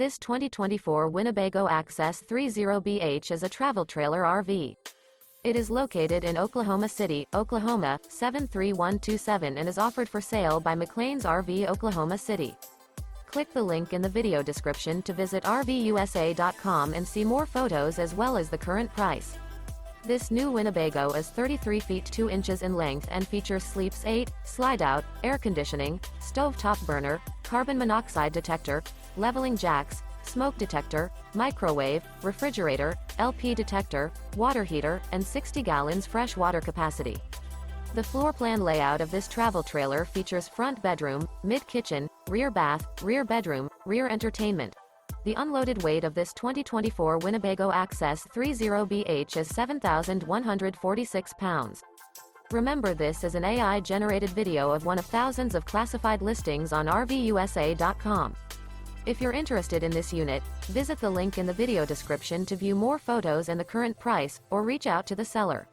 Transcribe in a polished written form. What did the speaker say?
This 2024 Winnebago Access 30BH is a travel trailer RV. It is located in Oklahoma City, Oklahoma, 73127 and is offered for sale by McClain's RV Oklahoma City. Click the link in the video description to visit RVUSA.com and see more photos as well as the current price. This new Winnebago is 33 feet 2 inches in length and features Sleeps 8, Slideout, air conditioning, stovetop burner, carbon monoxide detector, leveling jacks, smoke detector, microwave, refrigerator, LP detector, water heater, and 60 gallons fresh water capacity. The floor plan layout of this travel trailer features front bedroom, mid-kitchen, rear bath, rear bedroom, rear entertainment. The unloaded weight of this 2024 Winnebago Access 30BH is 7,146 pounds. Remember, this is an AI-generated video of one of thousands of classified listings on RVUSA.com. If you're interested in this unit, visit the link in the video description to view more photos and the current price, or reach out to the seller.